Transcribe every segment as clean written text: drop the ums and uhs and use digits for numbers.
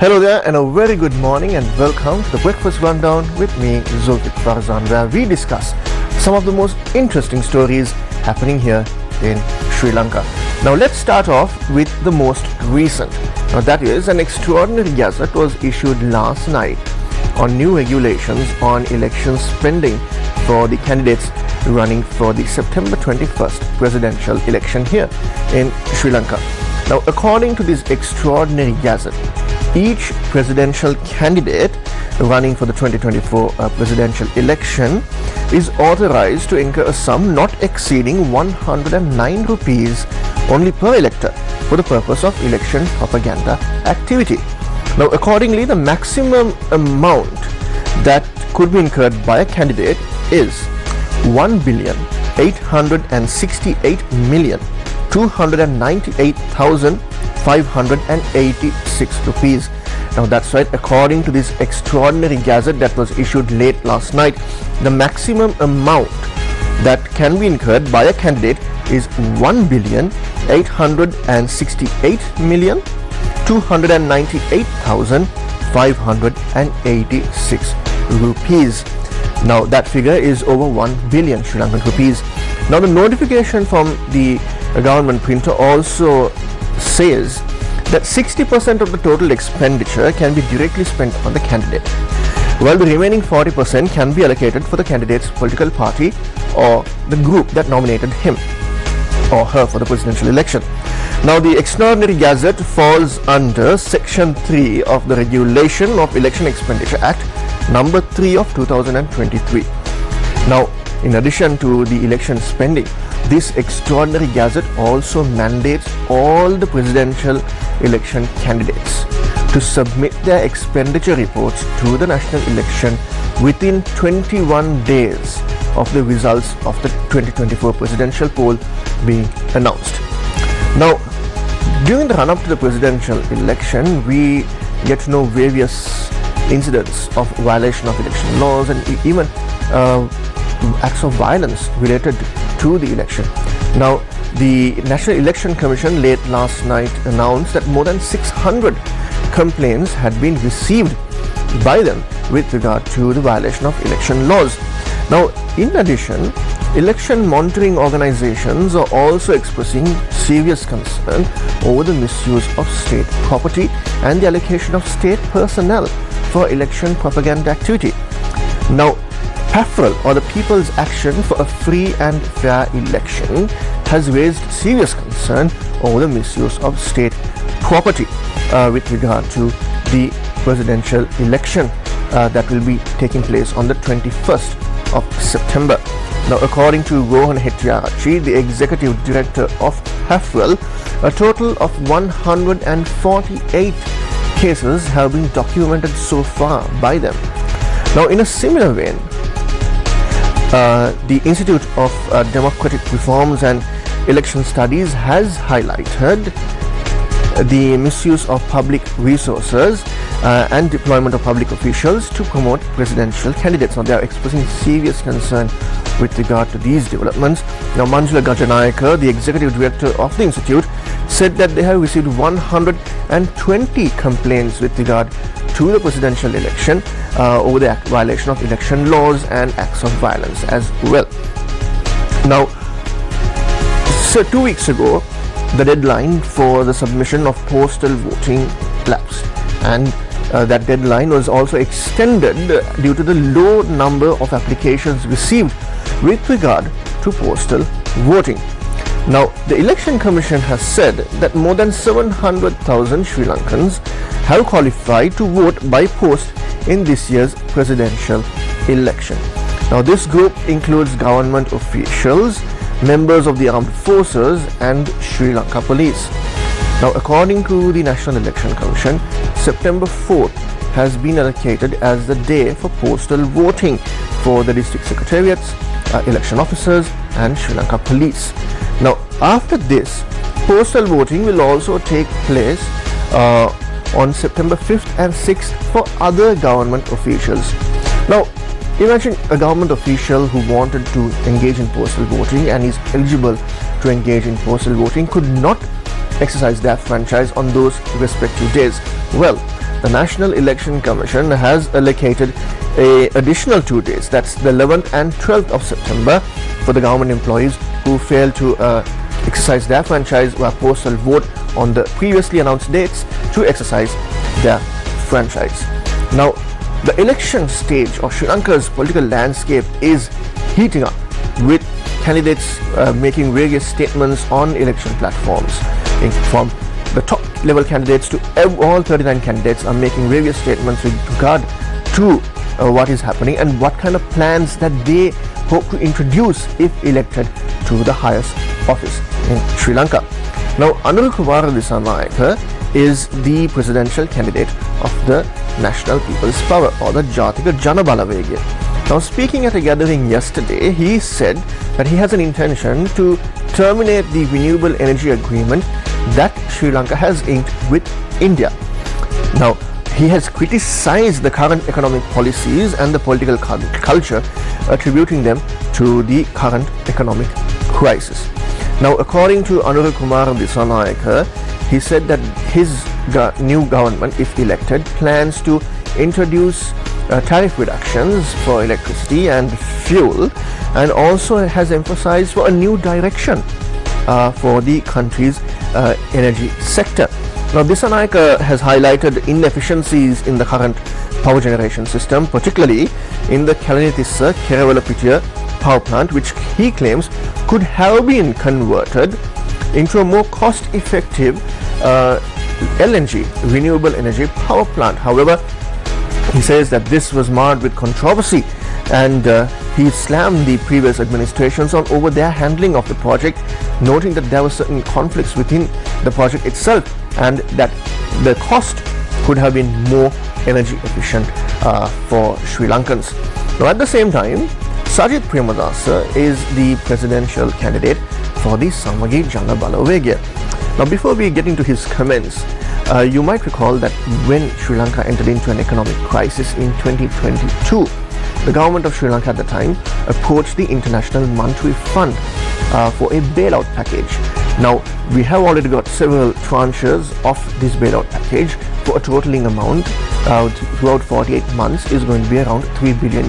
Hello there and a very good morning and welcome to the Breakfast Rundown with me, Zulfick Farzan, where we discuss some of the most interesting stories happening here in Sri Lanka. Now let's start off with the most recent. Now that is, an extraordinary gazette was issued last night on new regulations on election spending for the candidates running for the September 21st presidential election here in Sri Lanka. Now according to this extraordinary gazette, each presidential candidate running for the 2024 presidential election is authorized to incur a sum not exceeding 109 rupees only per elector for the purpose of election propaganda activity. Now accordingly, the maximum amount that could be incurred by a candidate is 1,868,298,586 rupees. Now that's right, according to this extraordinary gazette that was issued late last night, the maximum amount that can be incurred by a candidate is 1,868,298,586 rupees. Now that figure is over 1 billion Sri Lankan rupees. Now the notification from the government printer also says that 60% of the total expenditure can be directly spent on the candidate, while the remaining 40% can be allocated for the candidate's political party or the group that nominated him or her for the presidential election. Now the extraordinary gazette falls under Section 3 of the Regulation of Election Expenditure Act number 3 of 2023. Now in addition to the election spending, this extraordinary gazette also mandates all the presidential election candidates to submit their expenditure reports to the national election within 21 days of the results of the 2024 presidential poll being announced. Now, during the run-up to the presidential election, we get to know various incidents of violation of election laws and even acts of violence related to the election. Now, the National Election Commission late last night announced that more than 600 complaints had been received by them with regard to the violation of election laws. Now, in addition, election monitoring organizations are also expressing serious concern over the misuse of state property and the allocation of state personnel for election propaganda activity. Now, PAFREL, or the People's Action for a Free and Fair Election, has raised serious concern over the misuse of state property with regard to the presidential election that will be taking place on the 21st of September. Now, according to Rohan Hettiarachchi, the Executive Director of PAFREL, a total of 148 cases have been documented so far by them. Now, in a similar vein, the Institute of Democratic Reforms and Election Studies has highlighted the misuse of public resources and deployment of public officials to promote presidential candidates. Now, they are expressing serious concern with regard to these developments. Now, Manjula Gajanayaka, the Executive Director of the Institute, said that they have received 120 complaints with regard to the presidential election over the violation of election laws and acts of violence as well. Now, so 2 weeks ago, the deadline for the submission of postal voting lapsed, and that deadline was also extended due to the low number of applications received with regard to postal voting. Now, the Election Commission has said that more than 700,000 Sri Lankans have qualified to vote by post in this year's presidential election. Now, this group includes government officials, members of the armed forces and Sri Lanka Police. Now, according to the National Election Commission, September 4th has been allocated as the day for postal voting for the district secretariats, election officers and Sri Lanka Police. Now, after this, postal voting will also take place on September 5th and 6th for other government officials. Now, imagine a government official who wanted to engage in postal voting and is eligible to engage in postal voting could not exercise their franchise on those respective days. Well, the National Election Commission has allocated an additional 2 days, that's the 11th and 12th of September, for the government employees who fail to exercise their franchise via postal vote on the previously announced dates to exercise their franchise. Now, the election stage of Sri Lanka's political landscape is heating up, with candidates making various statements on election platforms. From the top level candidates to all 39 candidates are making various statements with regard to what is happening and what kind of plans that they hope to introduce if elected to the highest office in Sri Lanka. Now, Anura Kumara Dissanayake is the presidential candidate of the National People's Power, or the Jatika Jana Balawegaya. Now, speaking at a gathering yesterday, he said that he has an intention to terminate the renewable energy agreement that Sri Lanka has inked with India. Now, he has criticized the current economic policies and the political culture, attributing them to the current economic crisis. Now, according to Anura Kumara Dissanayake, he said that his new government, if elected, plans to introduce tariff reductions for electricity and fuel, and also has emphasized for a new direction for the country's energy sector. Now, Dissanayake has highlighted inefficiencies in the current power generation system, particularly in the Kalanitissa Kerawala power plant, which he claims could have been converted into a more cost-effective LNG, renewable energy power plant. However, he says that this was marred with controversy, and he slammed the previous administrations on over their handling of the project, noting that there were certain conflicts within the project itself and that the cost could have been more energy efficient for Sri Lankans. Now, at the same time, Sajith Premadasa is the presidential candidate for the Samagi Jana Balawegaya. Now, before we get into his comments, you might recall that when Sri Lanka entered into an economic crisis in 2022, the government of Sri Lanka at the time approached the International Monetary Fund for a bailout package. Now, we have already got several tranches of this bailout package for a totaling amount throughout 48 months is going to be around $3 billion.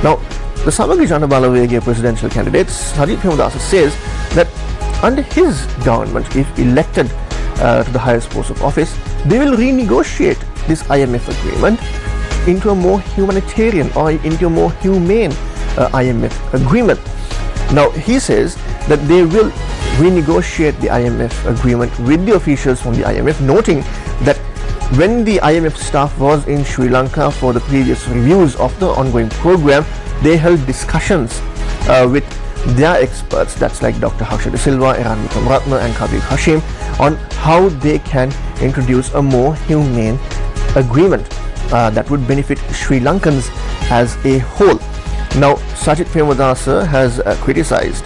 Now, the Samagi Jana Balawegaya presidential candidate Sajith Premadasa says that under his government, if elected to the highest post of office, they will renegotiate this IMF agreement into a more humanitarian or into a more humane IMF agreement. Now, he says that they will renegotiate the IMF agreement with the officials from the IMF, noting that when the IMF staff was in Sri Lanka for the previous reviews of the ongoing program, they held discussions with their experts, that's like Dr. Harsha De Silva, Iran Ratna and Kabir Hashim, on how they can introduce a more humane agreement that would benefit Sri Lankans as a whole. Now, Sajith Premadasa has criticized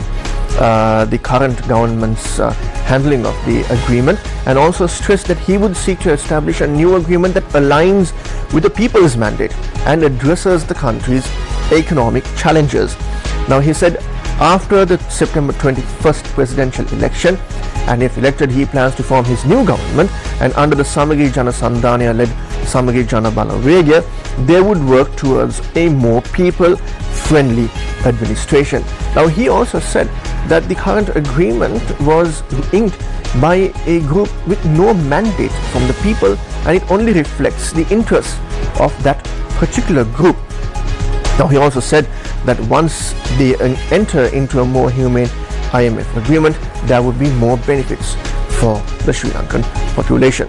the current government's handling of the agreement, and also stressed that he would seek to establish a new agreement that aligns with the people's mandate and addresses the country's economic challenges. Now, he said after the September 21st presidential election, and if elected, he plans to form his new government, and under the Samagi Jana Sandhana led Samagi Jana Balawegaya, they would work towards a more people-friendly administration. Now, he also said that the current agreement was inked by a group with no mandate from the people, and it only reflects the interests of that particular group. Now, he also said that once they enter into a more humane IMF agreement, there would be more benefits for the Sri Lankan population.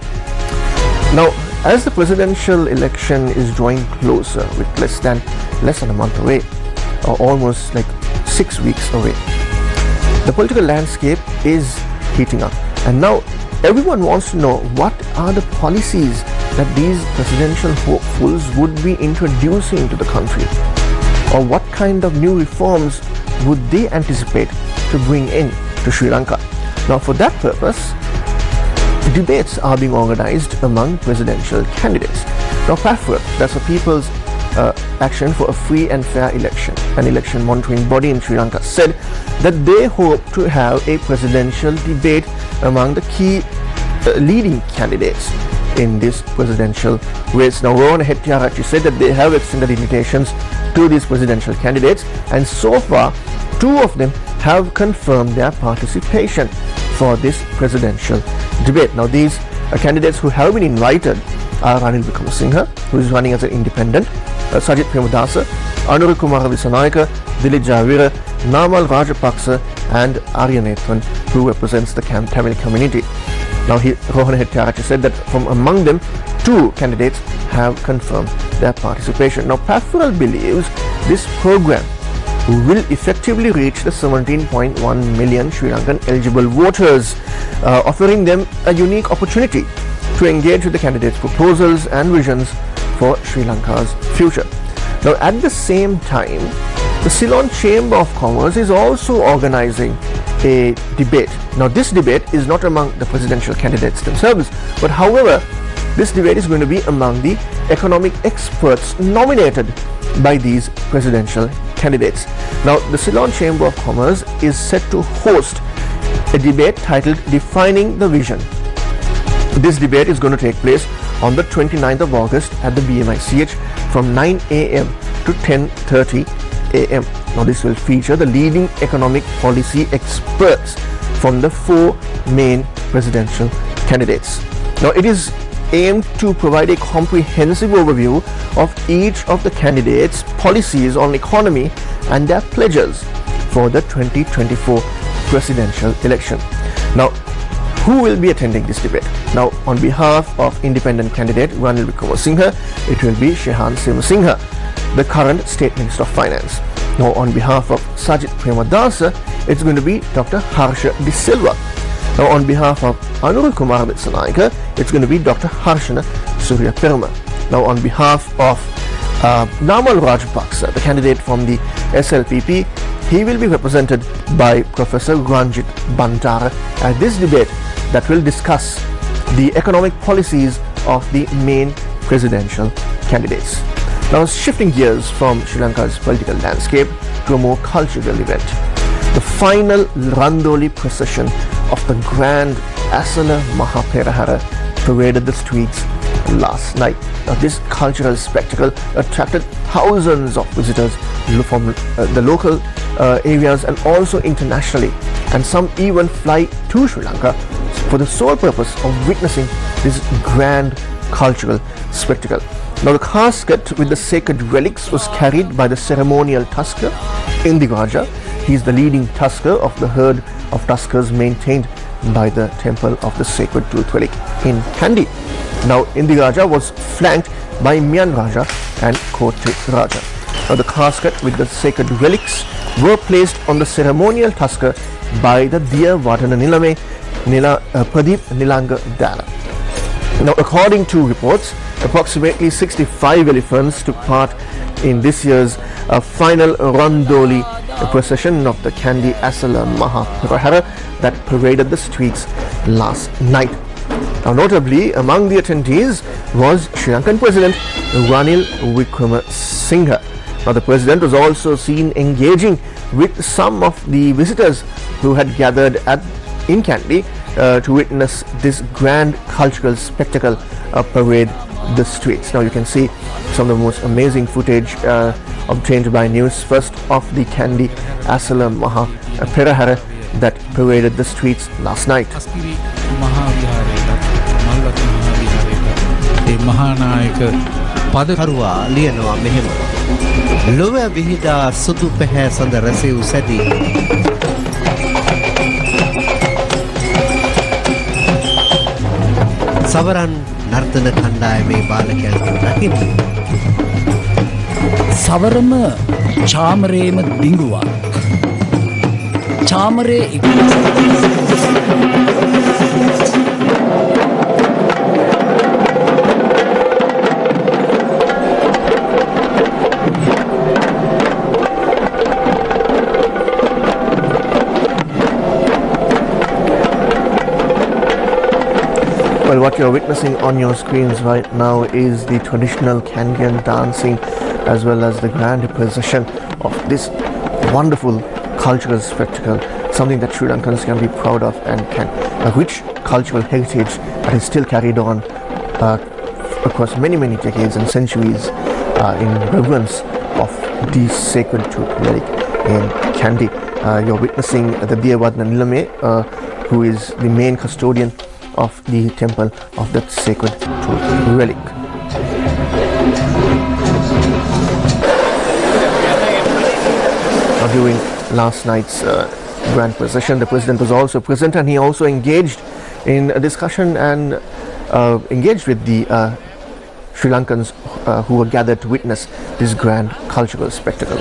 Now, as the presidential election is drawing closer, with less than a month away, or almost like 6 weeks away, the political landscape is heating up, and now everyone wants to know what are the policies that these presidential hopefuls would be introducing to the country, or what kind of new reforms would they anticipate to bring in to Sri Lanka. Now, for that purpose, debates are being organized among presidential candidates. Now, PAFRA, that's the People's Action for a Free and Fair Election, an election monitoring body in Sri Lanka, said that they hope to have a presidential debate among the key leading candidates in this presidential race. Now, Rohan Hettiarachchi said that they have extended invitations to these presidential candidates, and so far 2 of them have confirmed their participation for this presidential debate. Now, these candidates who have been invited are Ranil Wickremesinghe, who is running as an independent, Sajith Premadasa, Anura Kumara Dissanayake, Dilip Javira, Namal Rajapaksa and Aryanethan, who represents the Tamil community. Now, Rohan Hettiarachchi said that from among them, 2 candidates have confirmed their participation. Now, Pafural believes this program will effectively reach the 17.1 million Sri Lankan eligible voters, offering them a unique opportunity to engage with the candidates' proposals and visions for Sri Lanka's future. Now, at the same time, the Ceylon Chamber of Commerce is also organizing a debate. Now, this debate is not among the presidential candidates themselves, but however, this debate is going to be among the economic experts nominated by these presidential candidates. Now, the Ceylon Chamber of Commerce is set to host a debate titled Defining the Vision. This debate is going to take place on the 29th of August at the BMICH from 9 a.m. to 10:30 a.m. Now, this will feature the leading economic policy experts from the 4 main presidential candidates. Now, it is aimed to provide a comprehensive overview of each of the candidates' policies on economy and their pledges for the 2024 presidential election. Now, who will be attending this debate? Now, on behalf of independent candidate Ranil Wickremesinghe, it will be Shehan Simrasinghe, the current State Minister of Finance. Now, on behalf of Sajith Premadasa, it's going to be Dr. Harsha De Silva. Now, on behalf of Anura Kumara Dissanayake, it's going to be Dr. Harshana Surya Peruma. Now, on behalf of Namal Rajapaksa, the candidate from the SLPP, he will be represented by Professor Ranjit Bandara at this debate that will discuss the economic policies of the main presidential candidates. Now, shifting gears from Sri Lanka's political landscape to a more cultural event. The final Randoli procession of the Grand Asala Mahaperahara paraded the streets last night. Now, this cultural spectacle attracted thousands of visitors from the local areas and also internationally, and some even fly to Sri Lanka for the sole purpose of witnessing this grand cultural spectacle. Now, the casket with the sacred relics was carried by the ceremonial tusker Indiraja. He is the leading tusker of the herd of tuskers maintained by the Temple of the Sacred Tooth Relic in Kandy. Now, Indiraja was flanked by Mian Raja and Kote Raja. Now, the casket with the sacred relics were placed on the ceremonial tusker by the Diya Vadana Nilame Pradeep Nilanga Dala. Now, according to reports, approximately 65 elephants took part in this year's final Randoli procession of the Kandy Asala Mahaperahara that paraded the streets last night. Now, notably, among the attendees was Sri Lankan President Ranil Wickremesinghe. Now, the President was also seen engaging with some of the visitors who had gathered in Kandy to witness this grand cultural spectacle parade the streets. Now, you can see some of the most amazing footage obtained by Newsfirst of the Kandy Asala Mahaperahara that paraded the streets last night. පදකරුවා ලියනවා මෙහෙම ලොව විහිදා සුදු පැහැ සඳ රැසෙව් සැදී සවරන් නර්තන කණ්ඩායමේ බාලකයන් රකින්න සවරම චාමරේම දිඟුවා චාමරේ Well, what you're witnessing on your screens right now is the traditional Kandian dancing as well as the grand procession of this wonderful cultural spectacle, something that Sri Lankans can be proud of and a rich cultural heritage that is still carried on across many decades and centuries in reverence of the sacred tooth relic in Kandy. You're witnessing the Devadna Nilame, who is the main custodian of the temple of that sacred tooth relic. Now, during last night's grand procession, the president was also present, and he also engaged in a discussion and engaged with the Sri Lankans who were gathered to witness this grand cultural spectacle.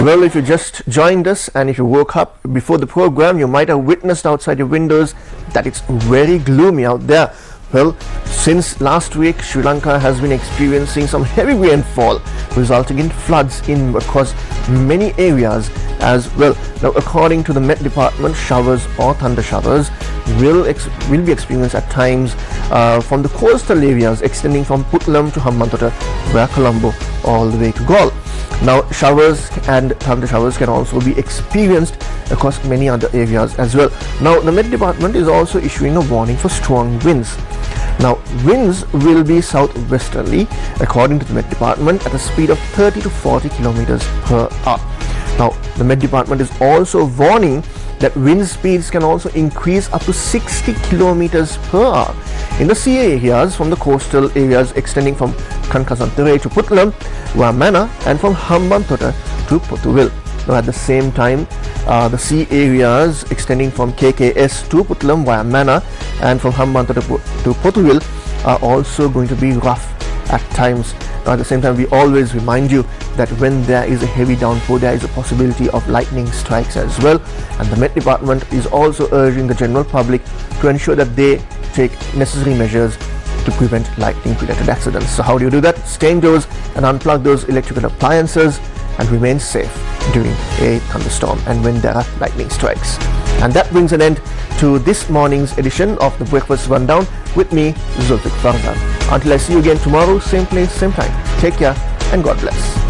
Well, if you just joined us and if you woke up before the program, you might have witnessed outside your windows that it's very gloomy out there. Well, since last week, Sri Lanka has been experiencing some heavy rainfall, resulting in floods in across many areas as well. Now, according to the Met Department, showers or thunder showers will be experienced at times from the coastal areas extending from Puttalam to Hambantota via Colombo all the way to Galle. Now, showers and thunder showers can also be experienced across many other areas as well. Now, the Met Department is also issuing a warning for strong winds. Now, winds will be southwesterly, according to the Met Department, at a speed of 30 to 40 kilometers per hour. Now, the Met Department is also warning that wind speeds can also increase up to 60 kilometers per hour in the sea areas from the coastal areas extending from Kankasantare to Puttalam via Mana and from Hambantota to Potuville. Now, at the same time, the sea areas extending from KKS to Puttalam via Mana and from Hambantota to Potuville are also going to be rough at times. Now, at the same time, we always remind you that when there is a heavy downpour, there is a possibility of lightning strikes as well, and the Met Department is also urging the general public to ensure that they take necessary measures to prevent lightning-related accidents. So how do you do that? Stay indoors and unplug those electrical appliances and remain safe during a thunderstorm and when there are lightning strikes. And that brings an end to this morning's edition of the Breakfast Rundown with me, Zulfick Farzan. Until I see you again tomorrow, same place, same time. Take care and God bless.